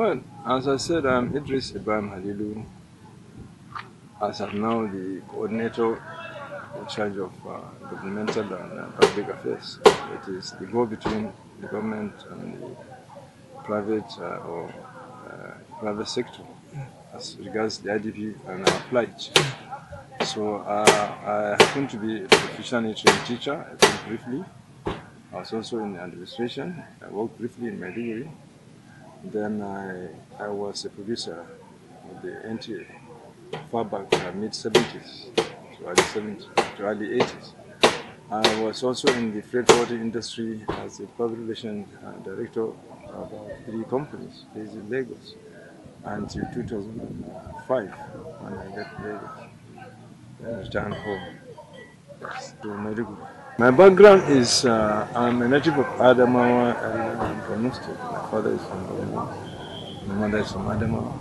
Well, as I said, I'm Idris Ibrahim Halilu, as I'm now the coordinator in charge of governmental and public affairs. It is the go-between the government and the private or private sector as regards the IDP and our plight. So I happen to be a professionally trained teacher. I think briefly. I was also in administration. I worked briefly in Maiduguri. Then I was a producer of the NTA far back mid-70s to early 70s to early 80s. I was also in the freight forwarding industry as a public relations director of about 3 companies based in Lagos until 2005 when I left Lagos. Then I returned home to Maiduguri. My background is I'm a native of Adamawa and I'm from Borno State. My father is from Borno, my mother is from Adamawa.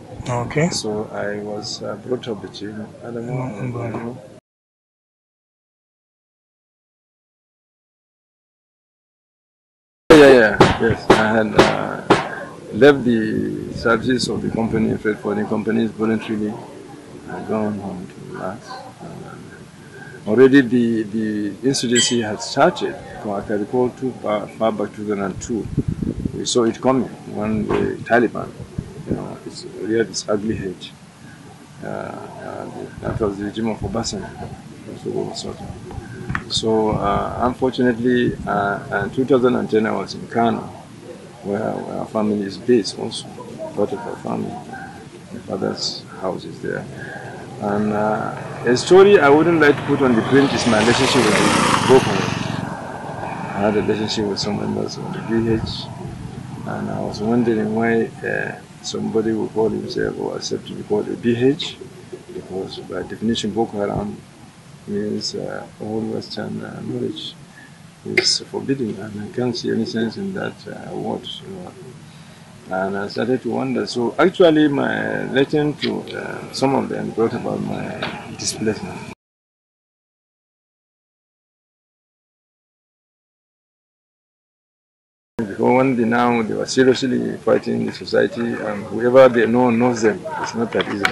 Okay. So I was brought up between Adamawa and Borno. Yes. I had left the services of the company, freight forwarding companies, voluntarily. I had gone home to relax. Already the insurgency had started. I can recall far back 2002. We saw it coming when the Taliban, it's reared its ugly head. That was the regime of Obasanjo. So unfortunately, in 2010 I was in Kano, where our family is based also, part of our family. My father's house is there. And a story I wouldn't like to put on the print is my relationship with the Boko Haram. I had a relationship with some members of the BH, and I was wondering why somebody would call himself or accept to be called a BH, because by definition Boko Haram means all Western knowledge is forbidden, and I can't see any sense in that word. And I started to wonder. So actually my relation to some of them brought about my displacement. Because when they were seriously fighting the society, and whoever they know knows them. It's not that easy.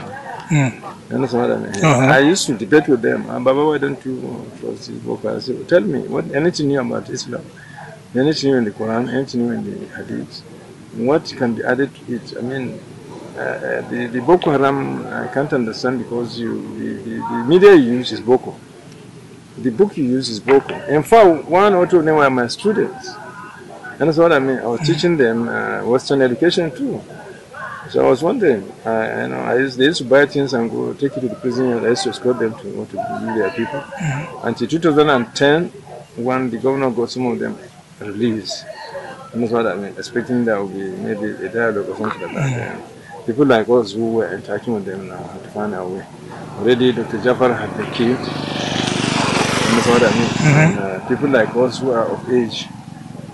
You understand what I mean? I used to debate with them. Baba, why don't you trust this book? I said, tell me, anything new about Islam? Anything new in the Quran? Anything new in the Hadith? What can be added to it? I mean, the Boko Haram, I can't understand, because the media you use is Boko. The book you use is Boko. In fact, 1 or 2 of them were my students. And that's what I mean. I was teaching them Western education too. So I was wondering, they used to buy things and go take it to the prison, and I used to escort them to be their people. Until 2010, when the governor got some of them released. And that's what I mean, expecting there will be maybe a dialogue or something like that. People like us who were interacting with them now had to find our way. Already Dr. Jafar had been killed. And that's what I mean. And, people like us who are of age,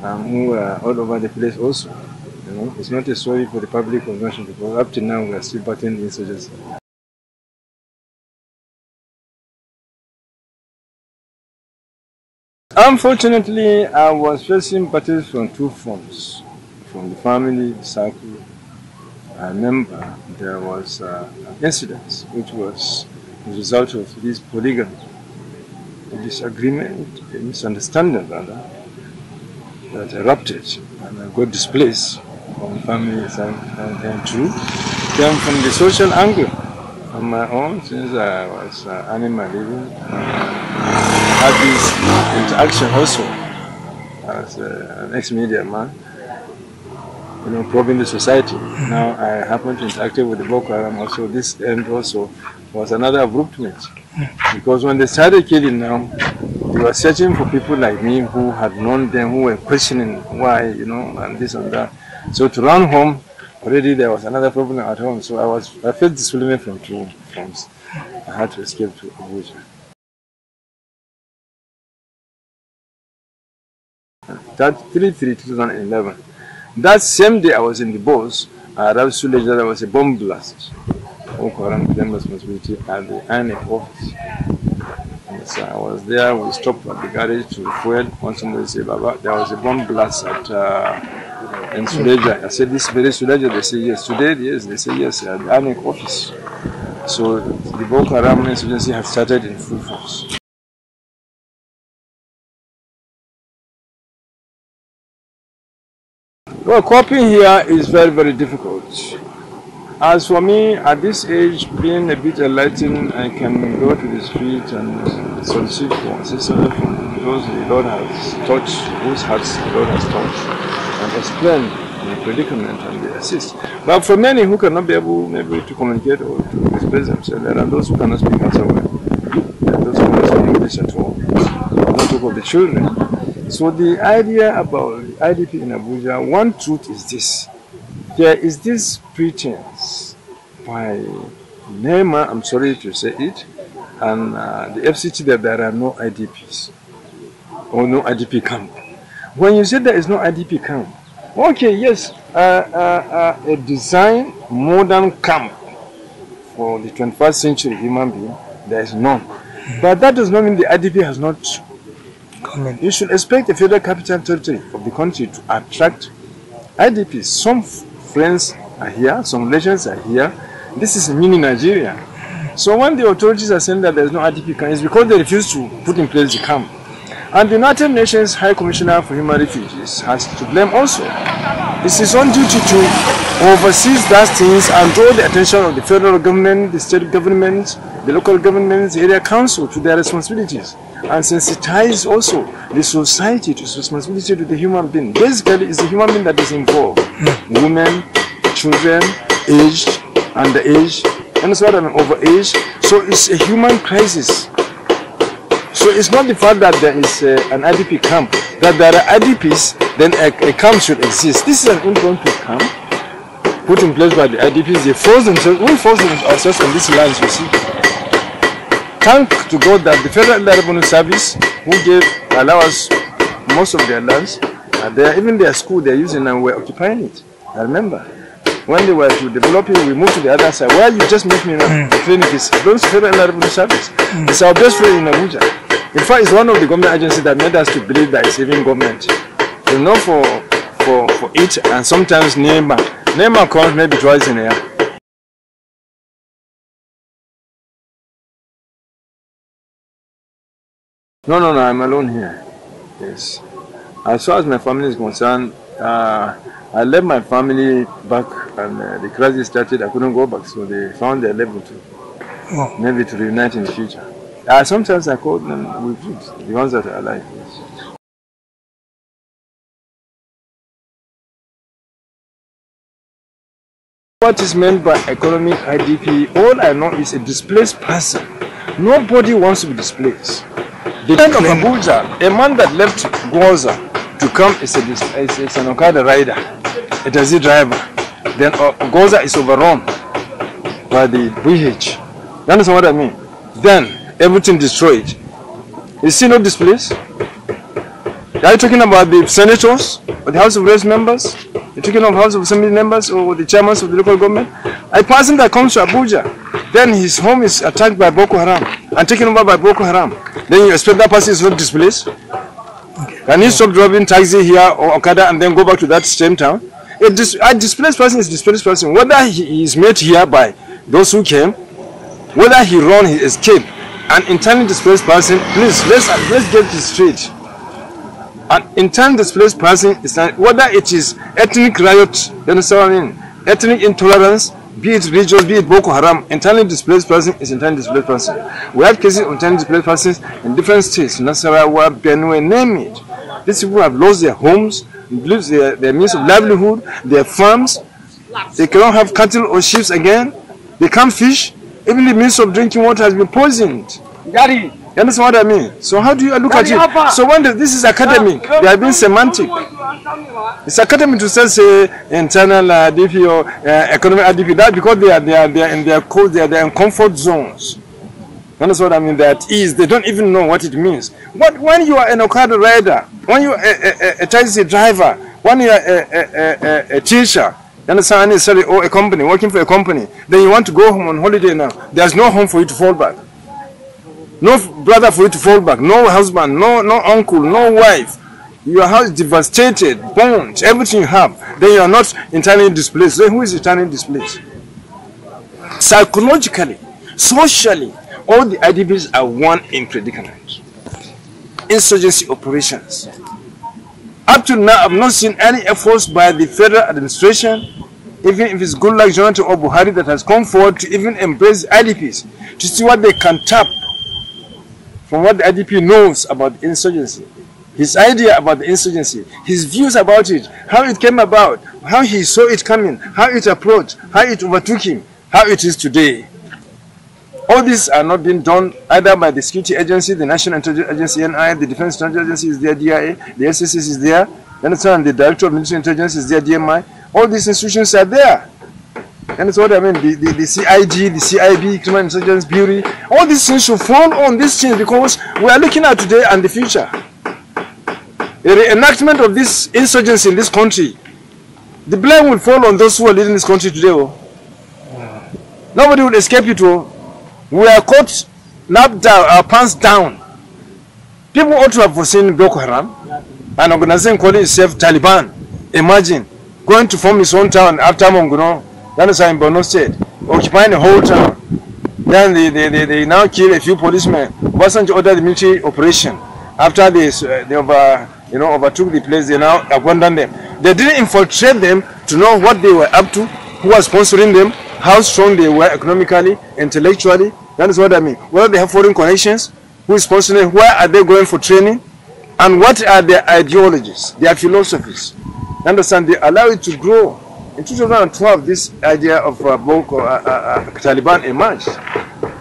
who are all over the place also. It's not a story for the public consumption, because up to now we are still battling the insurgency. Unfortunately, I was facing battles from 2 fronts. From the family circle, I remember there was an incident which was the result of this polygamy, a disagreement, a misunderstanding rather, that erupted, and I got displaced from the family side. And true, came from the social angle on my own, since I was earning my living. Had this interaction also as an ex-media man, probing the society. Now I happen to interact with the Boko Haram also. This end also was another abruptment, because when they started killing now, they were searching for people like me who had known them, who were questioning why, and this and that. So to run home, already there was another problem at home. So I felt displacement from 2 fronts. I had to escape to Abuja. That 2011. That same day I was in the bus. I arrived so late that there was a bomb blast. Boko Haram claimed responsibility at the INEC office. And so I was there. We stopped at the garage to fuel. When somebody said, Baba, there was a bomb blast at in Suleja. I said, this very Suleja, they say yes. Today, yes, they say yes, at the ANEC office. So the Boko Haram insurgency have started in full force. Well, coping here is very, very difficult. As for me, at this age, being a bit enlightened, I can go to the street and solicit for assistance from those the Lord has touched, whose hearts the Lord has touched, and explain the predicament and they assist. But for many who cannot be able maybe to communicate or to express themselves, there are those who cannot speak at all. There are those who cannot speak English at all. Not talk of the children. So the idea about the IDP in Abuja, one truth is this. There is this pretense by NEMA, I'm sorry to say it, and the FCT that there are no IDPs or no IDP camp. When you say there is no IDP camp, okay, yes, a design modern camp for the 21st century human being, there is none. But that does not mean the IDP has not come in. You should expect the Federal Capital Territory of the country to attract IDPs. Some friends are here, some relations are here. This is mini Nigeria. So when the authorities are saying that there is no IDP camp, it's because they refuse to put in place the camp. And the United Nations High Commissioner for Human Refugees has to blame also. It's his own duty to oversee those things and draw the attention of the federal government, the state government, the local governments, the area council to their responsibilities. And sensitize also the society to its responsibility to the human being. Basically, it's the human being that is involved. Women, children, aged, underage, and so on, overage. So it's a human crisis. So it's not the fact that there is an IDP camp, that there are IDPs, then a camp should exist. This is an impromptu camp put in place by the IDPs. They force themselves, we force ourselves on these lands, you see. Thank to God that the Federal Revenue Service, who allow us most of their lands, even their school they're using and we're occupying it. I remember when they were to develop it, we moved to the other side. Where you just met me now, the clinic is belongs to Federal Revenue Service. It's our best friend in Abuja. In fact, it's one of the government agencies that made us to believe that it's even government. You know, for it, and sometimes NEMA comes maybe twice in a year. No, I'm alone here. Yes. As far as my family is concerned, I left my family back and the crisis started. I couldn't go back, so they found their level to maybe to reunite in the future. Sometimes I call them with food, the ones that are alive. Yes. What is meant by economic IDP, all I know is a displaced person. Nobody wants to be displaced. The kind of Abuja, a man that left Goza to come is an Okada rider, a taxi driver. Then Goza is overrun by the BH. You understand what I mean? Then everything destroyed. Is he not displaced? Are you talking about the senators or the House of Reps members? You're talking of House of Assembly members or the chairmen of the local government? A person that comes to Abuja, then his home is attacked by Boko Haram and taken over by Boko Haram. Then you expect that person is not displaced? Can he stop driving taxi here or Okada and then go back to that same town? A displaced person is a displaced person. Whether he is met here by those who came, whether he run, he escaped. An internally displaced person, please, let's get this straight. An internally displaced person is whether it is ethnic riot, you understand what I mean? Ethnic intolerance, be it religious, be it Boko Haram, internally displaced person is internally displaced person. We have cases of internally displaced persons in different states, Nasarawa, Benue, name it. These people have lost their homes, lose their means of livelihood, their farms. They cannot have cattle or sheep again. They can't fish. Even the means of drinking water has been poisoned. You understand what I mean? So how do you look at it? So when this is academic, they are being semantic. It's academic to say internal IDP or economic IDP. That because they are in their code, they are in comfort zones. You understand what I mean? They are at ease. They don't even know what it means. But when you are an Okada rider, when you are a taxi driver, when you are a teacher, you understand, or a company, working for a company, then you want to go home on holiday now. There's no home for you to fall back. No brother for you to fall back. No husband, no uncle, no wife. your house devastated, burnt, everything you have, then you are not internally displaced. Then who is internally displaced? Psychologically, socially, all the IDPs are one in predicament. Insurgency operations. Up to now, I've not seen any efforts by the federal administration, even if it's Goodluck Jonathan or Buhari, that has come forward to even embrace IDPs, to see what they can tap from what the IDP knows about the insurgency. His idea about the insurgency, his views about it, how it came about, how he saw it coming, how it approached, how it overtook him, how it is today. All these are not being done either by the security agency, the National Intelligence Agency, NI, the Defense Intelligence Agency is there, DIA, the SSS is there, and the Director of Military Intelligence is there, DMI. All these institutions are there. And that's what I mean, the CIG, the CIB, Criminal Intelligence Bureau, all these things should fall on this thing, because we are looking at today and the future. The reenactment of this insurgency in this country, the blame will fall on those who are leading this country today. Oh. Nobody will escape it. Oh. We are caught, napped down, our pants down. People ought to have foreseen Boko Haram, an organization calling itself Taliban. Imagine going to form his own town after Monguno, that is in Borno State, occupying the whole town. Then they now kill a few policemen. Obasanjo ordered the military operation. After they overtook the place, they now abandoned them. They didn't infiltrate them to know what they were up to, who was sponsoring them, how strong they were economically, intellectually. That is what I mean. Whether they have foreign connections, who is sponsoring them, where are they going for training, and what are their ideologies, their philosophies. You understand? They allow it to grow. In 2012, this idea of Taliban emerged.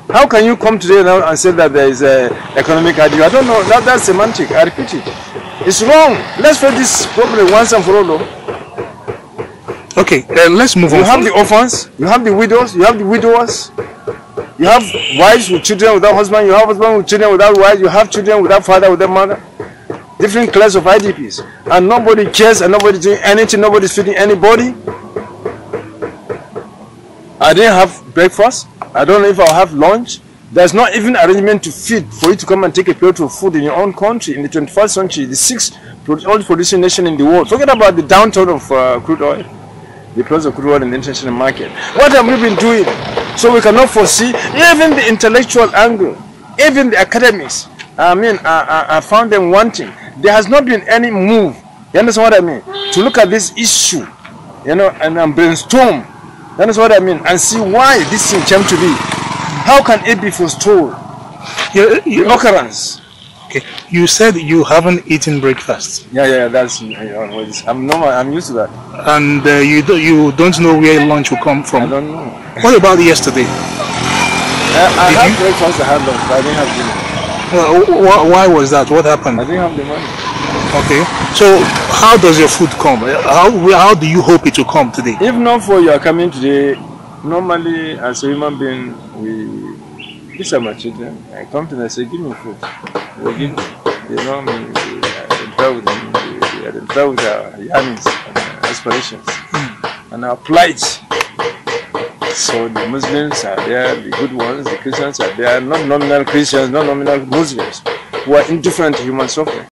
How can you come today now and say that there is an economic idea? I don't know. That's semantic. I repeat it. It's wrong. Let's face this problem once and for all. Okay, let's move on. You have the orphans, you have the widows, you have the widowers, you have wives with children without husband, you have husband with children without wives, you have children without father, without mother. Different class of IDPs. And nobody cares and nobody's doing anything, nobody's feeding anybody. I didn't have breakfast. I don't know if I'll have lunch. There's not even arrangement to feed for you to come and take a plate of food in your own country in the 21st century, the sixth oldest producing nation in the world. Forget about the downturn of crude oil, the price of crude oil in the international market. What have we been doing? So we cannot foresee even the intellectual angle, even the academics. I found them wanting. There has not been any move. You understand what I mean? To look at this issue, and brainstorm. That is what I mean, and see why this thing came to be. How can it be foretold? The occurrence. Okay, you said you haven't eaten breakfast. Yeah, that's. I'm used to that. And you don't know where lunch will come from. I don't know. What about yesterday? I had breakfast. I had lunch, but I didn't have dinner. Well, why was that? What happened? I didn't have the money. Okay, so how does your food come? How do you hope it will come today? If not for your coming today, normally as a human being, these are my children. I come to them and say, give me food. They give me. They know me. I identify with them. They identify with our yearnings and aspirations and our plight. So the Muslims are there, the good ones, the Christians are there, not nominal Christians, not nominal Muslims, who are indifferent to human suffering.